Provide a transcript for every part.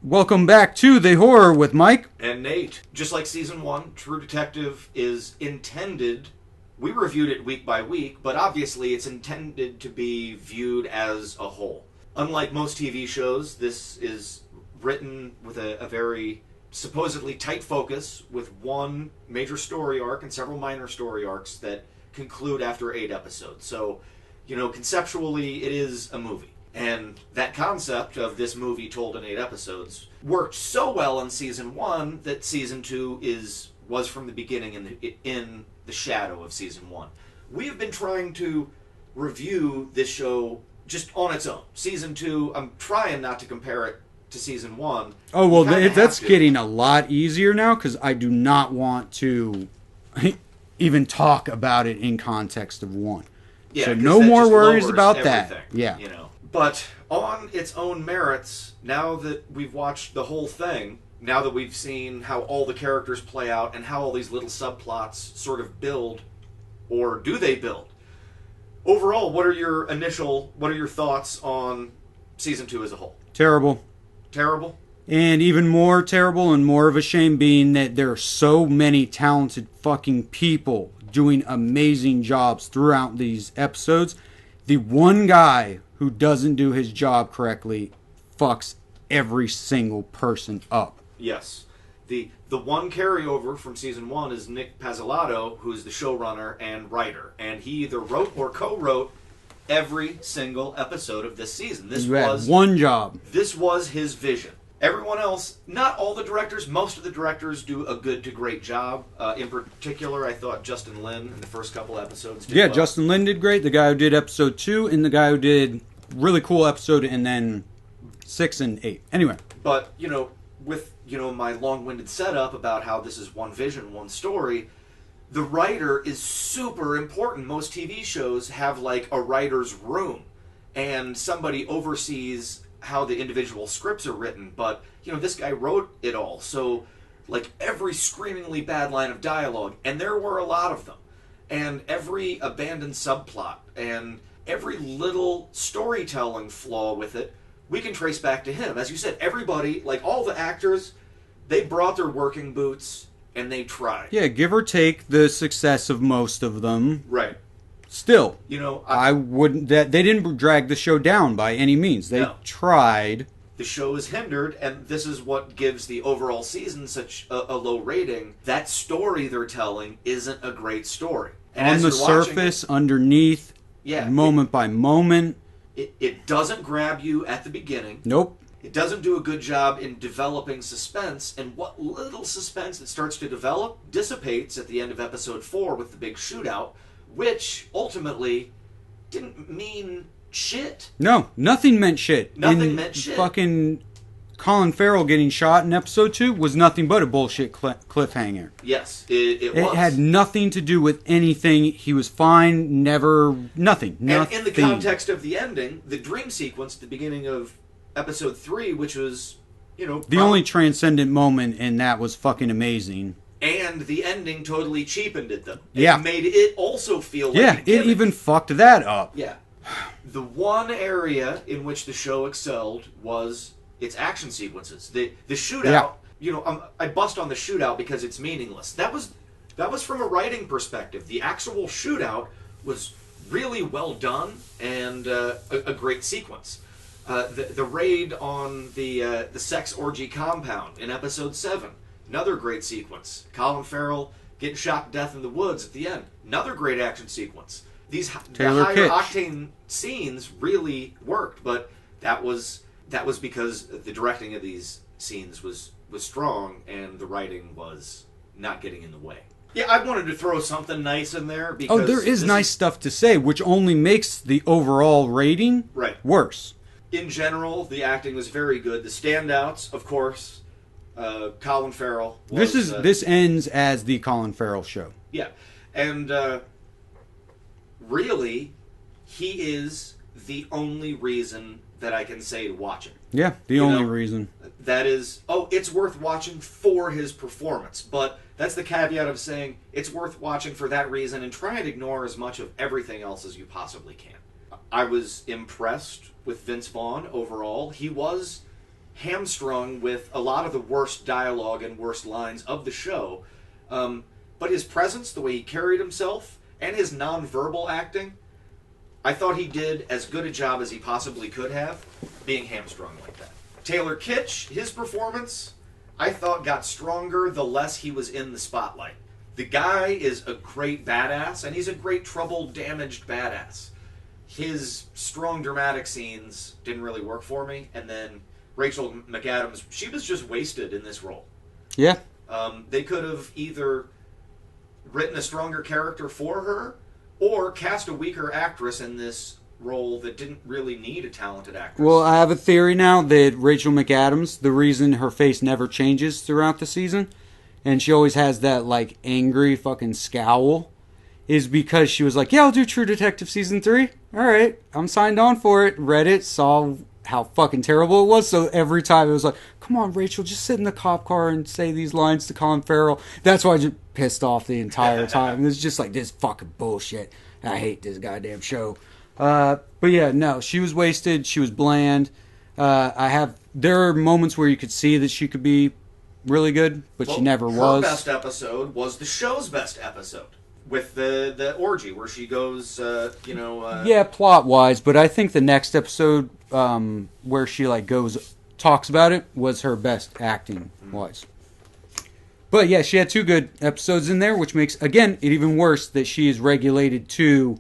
Welcome back to The Horror with Mike. And Nate. Just like season 1, True Detective is intended, we reviewed it week by week, but obviously it's intended to be viewed as a whole. Unlike most TV shows, this is written with a very supposedly tight focus, with one major story arc and several minor story arcs that conclude after 8 episodes. So, conceptually it is a movie. And that concept of this movie told in 8 episodes worked so well in season 1 that season 2 was from the beginning in the shadow of season 1. We have been trying to review this show just on its own. Season 2, I'm trying not to compare it to season 1. Oh, well, that's getting a lot easier now because I do not want to even talk about it in context of 1. Yeah, so no more worries about everything, that. Yeah. But on its own merits, now that we've watched the whole thing, now that we've seen how all the characters play out and how all these little subplots sort of build, or do they build? Overall, what are your thoughts on season 2 as a whole? Terrible. Terrible? And even more terrible and more of a shame being that there are so many talented fucking people doing amazing jobs throughout these episodes. The one guy who doesn't do his job correctly fucks every single person up. Yes. The one carryover from season 1 is Nick Pizzolatto, who's the showrunner and writer. And he either wrote or co-wrote every single episode of this season. This was one job. This was his vision. Everyone else, not all the directors, most of the directors do a good to great job. In particular, I thought Justin Lin in the first couple episodes did well. Justin Lin did great. The guy who did episode 2 and the guy who did really cool episode and then 6 and 8. Anyway. But, with, my long-winded setup about how this is one vision, one story, the writer is super important. Most TV shows have, like, a writer's room, and somebody oversees how the individual scripts are written, but, this guy wrote it all, so, like, every screamingly bad line of dialogue, and there were a lot of them, and every abandoned subplot, and every little storytelling flaw with it, we can trace back to him. As you said, everybody, like, all the actors, they brought their working boots, and they tried. Yeah, give or take the success of most of them. Right. Still, I wouldn't. That they didn't drag the show down by any means. They tried. The show is hindered, and this is what gives the overall season such a low rating. That story they're telling isn't a great story. And on the surface, underneath, moment by moment, it doesn't grab you at the beginning. Nope. It doesn't do a good job in developing suspense, and what little suspense it starts to develop dissipates at the end of episode 4 with the big shootout, which ultimately didn't mean shit. No, nothing meant shit. Nothing meant shit. Fucking Colin Farrell getting shot in episode 2 was nothing but a bullshit cliffhanger. Yes, it was. It had nothing to do with anything. He was fine, nothing. And in the context of the ending, the dream sequence at the beginning of episode 3, which was, the only transcendent moment, and that was fucking amazing. And the ending totally cheapened it, though. It made it also feel like a gimmick. It even fucked that up. Yeah. The one area in which the show excelled was its action sequences. The shootout, I bust on the shootout because it's meaningless. That was from a writing perspective. The actual shootout was really well done and a great sequence. The raid on the sex orgy compound in episode 7. Another great sequence. Colin Farrell getting shot to death in the woods at the end. Another great action sequence. The higher octane scenes really worked, but that was because the directing of these scenes was strong and the writing was not getting in the way. Yeah, I wanted to throw something nice in there because there is nice stuff to say, which only makes the overall rating worse. In general, the acting was very good. The standouts, of course. Colin Farrell. This ends as the Colin Farrell show. Yeah, and really, he is the only reason that I can say to watch it. Yeah, the only reason. That is, it's worth watching for his performance, but that's the caveat of saying it's worth watching for that reason and try and ignore as much of everything else as you possibly can. I was impressed with Vince Vaughn overall. He was hamstrung with a lot of the worst dialogue and worst lines of the show. But his presence, the way he carried himself, and his nonverbal acting, I thought he did as good a job as he possibly could have, being hamstrung like that. Taylor Kitsch, his performance, I thought got stronger the less he was in the spotlight. The guy is a great badass, and he's a great troubled, damaged badass. His strong dramatic scenes didn't really work for me, and then Rachel McAdams, she was just wasted in this role. Yeah. They could have either written a stronger character for her, or cast a weaker actress in this role that didn't really need a talented actress. Well, I have a theory now that Rachel McAdams, the reason her face never changes throughout the season, and she always has that, like, angry fucking scowl, is because she was like, yeah, I'll do True Detective Season 3. Alright, I'm signed on for it. Read it, saw how fucking terrible it was, so every time it was like, come on, Rachel, just sit in the cop car and say these lines to Colin Farrell. That's why I just pissed off the entire time. It was just like, this fucking bullshit. I hate this goddamn show. But yeah, no, she was wasted. She was bland. There are moments where you could see that she could be really good, but she never was. Her best episode was the show's best episode, with the orgy where she goes, yeah, plot-wise, but I think the next episode where she talks about it was her best acting-wise. But yeah, she had 2 good episodes in there, which makes, again, it even worse that she is regulated to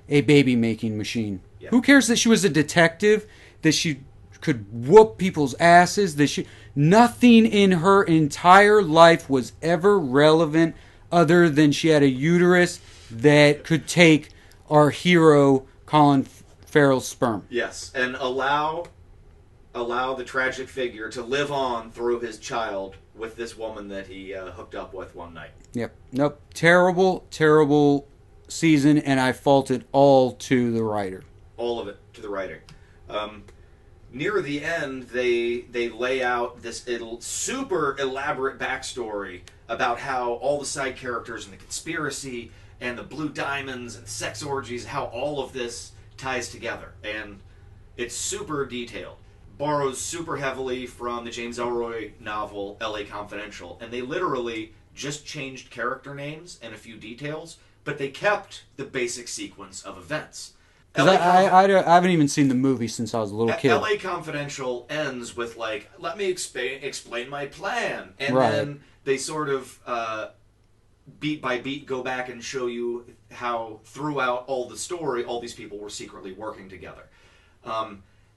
a baby-making machine. Yeah. Who cares that she was a detective, that she could whoop people's asses, nothing in her entire life was ever relevant other than she had a uterus that could take our hero Colin Farrell's sperm. Yes, and allow the tragic figure to live on through his child with this woman that he hooked up with one night. Yep. Nope. Terrible, terrible season, and I fault it all to the writer. All of it to the writer. Near the end, they lay out this super elaborate backstory about how all the side characters and the conspiracy and the blue diamonds and sex orgies, how all of this ties together. And it's super detailed. Borrows super heavily from the James Ellroy novel, L.A. Confidential. And they literally just changed character names and a few details, but they kept the basic sequence of events. I haven't even seen the movie since I was a little kid. L.A. Confidential ends with, like, let me explain my plan. And right. Then they sort of, beat by beat, go back and show you how, throughout all the story, all these people were secretly working together.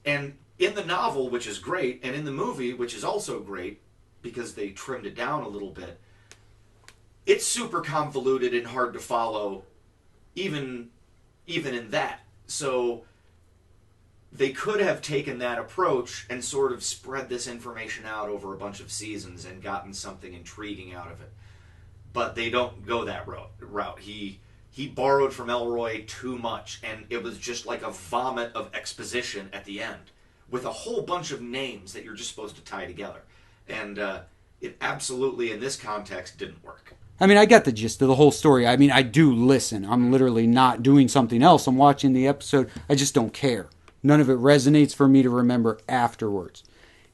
And in the novel, which is great, and in the movie, which is also great, because they trimmed it down a little bit, it's super convoluted and hard to follow, even in that. So they could have taken that approach and sort of spread this information out over a bunch of seasons and gotten something intriguing out of it. But they don't go that route. He borrowed from Ellroy too much, and it was just like a vomit of exposition at the end, with a whole bunch of names that you're just supposed to tie together. And it absolutely, in this context, didn't work. I mean, I get the gist of the whole story. I mean, I do listen. I'm literally not doing something else. I'm watching the episode. I just don't care. None of it resonates for me to remember afterwards.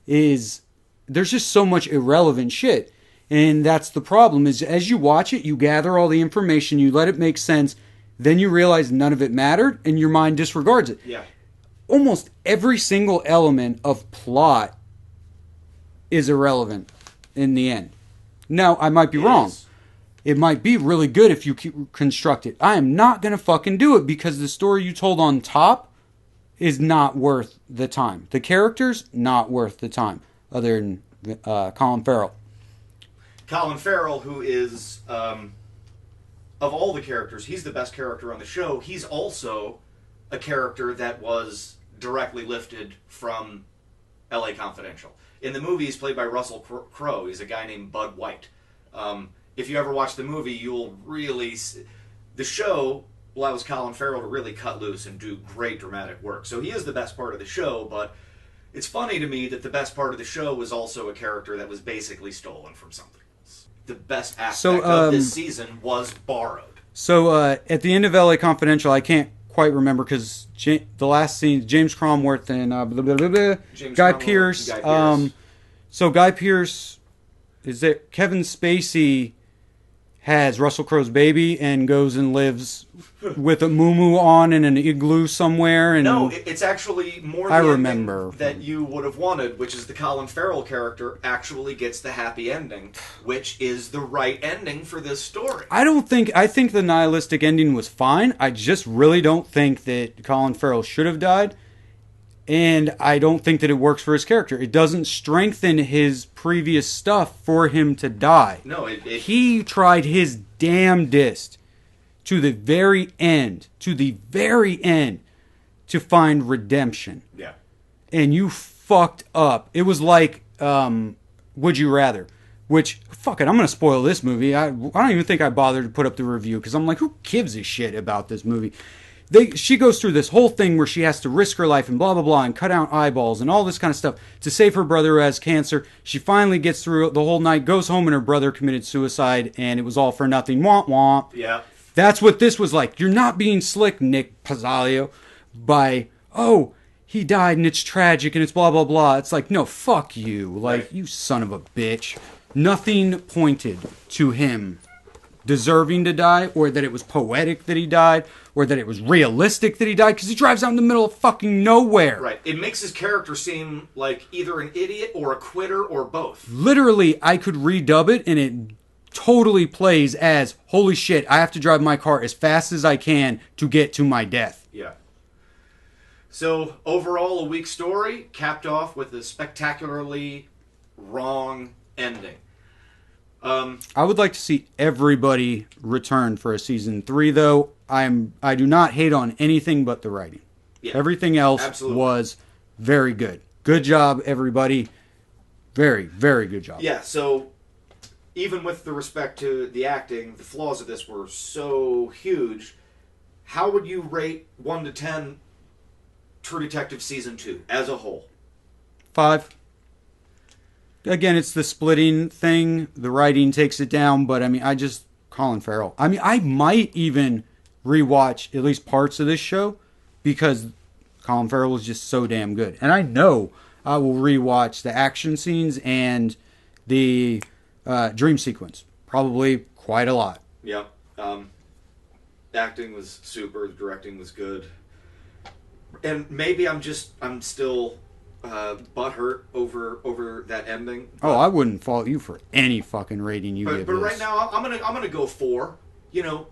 There's just so much irrelevant shit. And that's the problem, is as you watch it, you gather all the information, you let it make sense, then you realize none of it mattered, and your mind disregards it. Yeah. Almost every single element of plot is irrelevant in the end. Now, I might be wrong. It might be really good if you construct it. I am not going to fucking do it because the story you told on top is not worth the time. The characters, not worth the time, other than Colin Farrell. Colin Farrell, who is, of all the characters, he's the best character on the show. He's also a character that was directly lifted from L.A. Confidential. In the movie, he's played by Russell Crowe. He's a guy named Bud White. If you ever watch the movie, you'll really... The show allows Colin Farrell to really cut loose and do great dramatic work. So he is the best part of the show, but it's funny to me that the best part of the show was also a character that was basically stolen from something else. The best aspect of this season was borrowed. So at the end of L.A. Confidential, I can't quite remember because the last scene, James Cromworth and Guy Pearce. So Guy Pearce, is that Kevin Spacey has Russell Crowe's baby and goes and lives with a muumuu on in an igloo somewhere. And no, it's actually more I the remember ending that you would have wanted, which is the Colin Farrell character actually gets the happy ending, which is the right ending for this story. I think the nihilistic ending was fine. I just really don't think that Colin Farrell should have died. And I don't think that it works for his character. It doesn't strengthen his previous stuff for him to die. No, he tried his damnedest to the very end, to find redemption. Yeah. And you fucked up. It was like, Would You Rather? Which, fuck it, I'm going to spoil this movie. I don't even think I bothered to put up the review because I'm like, who gives a shit about this movie? She goes through this whole thing where she has to risk her life and blah, blah, blah, and cut out eyeballs and all this kind of stuff to save her brother who has cancer. She finally gets through the whole night, goes home, and her brother committed suicide, and it was all for nothing. Womp womp. Yeah. That's what this was like. You're not being slick, Nick Pizzolatto, by, oh, he died and it's tragic and it's blah, blah, blah. It's like, no, fuck you. Like, right. You son of a bitch. Nothing pointed to him deserving to die, or that it was poetic that he died, or that it was realistic that he died, because he drives out in the middle of fucking nowhere. Right. It makes his character seem like either an idiot or a quitter or both. Literally, I could redub it, and it totally plays as, holy shit, I have to drive my car as fast as I can to get to my death. Yeah. So, overall, a weak story, capped off with a spectacularly wrong ending. I would like to see everybody return for a season 3, though. I do not hate on anything but the writing. Yeah, everything else was very good. Good job, everybody. Very, very good job. Yeah, so even with the respect to the acting, the flaws of this were so huge. How would you rate 1 to 10 True Detective Season 2 as a whole? 5. Again, it's the splitting thing. The writing takes it down, but I mean, Colin Farrell. I mean, I might even rewatch at least parts of this show because Colin Farrell was just so damn good. And I know I will rewatch the action scenes and the dream sequence. Probably quite a lot. Yeah. Acting was super. The directing was good. And maybe I'm still butthurt over that ending. Oh, I wouldn't fault you for any fucking rating you give But this. right now, I'm gonna go 4. You know,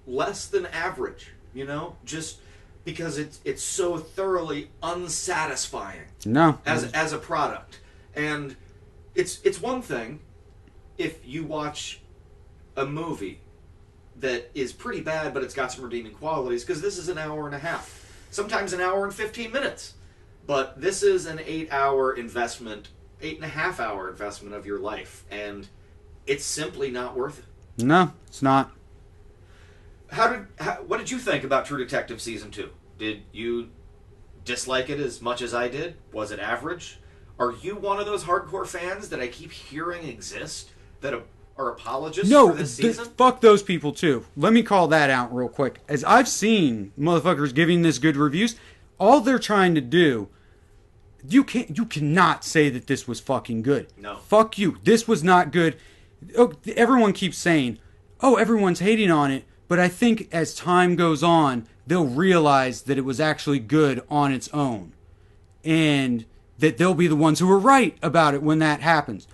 less than average. You know, just because it's so thoroughly unsatisfying. No. As a product, and it's one thing if you watch a movie that is pretty bad, but it's got some redeeming qualities, because this is an hour and a half, sometimes an hour and 15 minutes. But this is an 8-hour investment, 8.5-hour investment of your life, and it's simply not worth it. No, it's not. What did you think about True Detective Season 2? Did you dislike it as much as I did? Was it average? Are you one of those hardcore fans that I keep hearing exist that are apologists for this season? Fuck those people too. Let me call that out real quick. As I've seen motherfuckers giving this good reviews, all they're trying to do, you cannot say that this was fucking good. No. Fuck you. This was not good. Oh, everyone keeps saying, oh, everyone's hating on it, but I think as time goes on, they'll realize that it was actually good on its own. And that they'll be the ones who are right about it when that happens.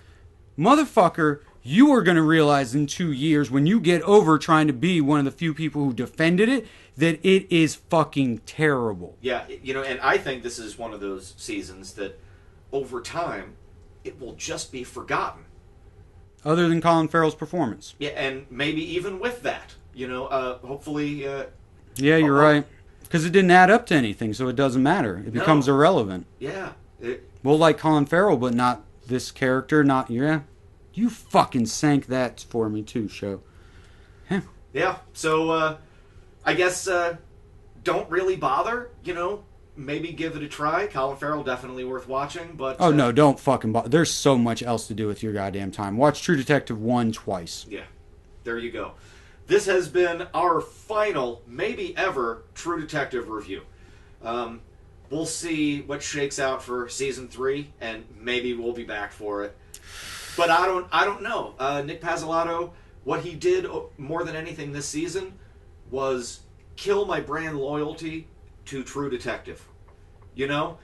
Motherfucker, you are going to realize in 2 years when you get over trying to be one of the few people who defended it, that it is fucking terrible. Yeah, you know, and I think this is one of those seasons that over time, it will just be forgotten. Other than Colin Farrell's performance. Yeah, and maybe even with that, you know, hopefully... yeah, you're right. Because it didn't add up to anything, so it doesn't matter. It becomes irrelevant. Yeah. We'll like Colin Farrell, but not this character, not... Yeah. You fucking sank that for me too, show. Huh. Yeah, so I guess don't really bother, you know. Maybe give it a try. Colin Farrell, definitely worth watching, but... Oh, no, don't fucking bother. There's so much else to do with your goddamn time. Watch True Detective 1 twice. Yeah, there you go. this has been our final, maybe ever, True Detective review. We'll see what shakes out for season 3, and maybe we'll be back for it. But I don't know. Nick Pizzolatto, what he did more than anything this season was kill my brand loyalty to True Detective. You know,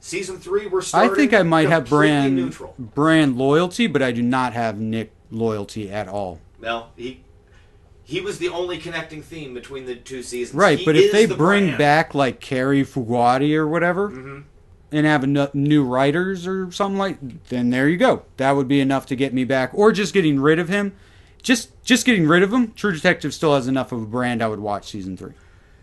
season 3 we're starting. I think I might have neutral. brand loyalty, but I do not have Nick loyalty at all. Well, he was the only connecting theme between the 2 seasons. Right, he but if they the bring brand. back like Cary Fuguati or whatever, and have new writers or something like, then there you go. That would be enough to get me back. Or just getting rid of him. Just getting rid of him. True Detective still has enough of a brand. I would watch season 3.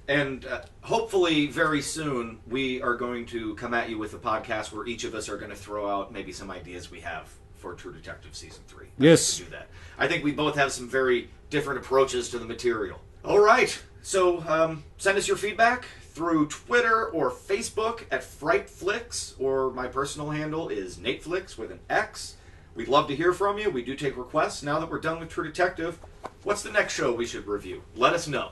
And hopefully very soon we are going to come at you with a podcast where each of us are going to throw out maybe some ideas we have for True Detective season 3. Yes. To do that. I think we both have some very different approaches to the material. All right. So send us your feedback through Twitter or Facebook at FrightFlix, or my personal handle is NateFlix with an X. We'd love to hear from you. We do take requests. Now that we're done with True Detective, what's the next show we should review? Let us know.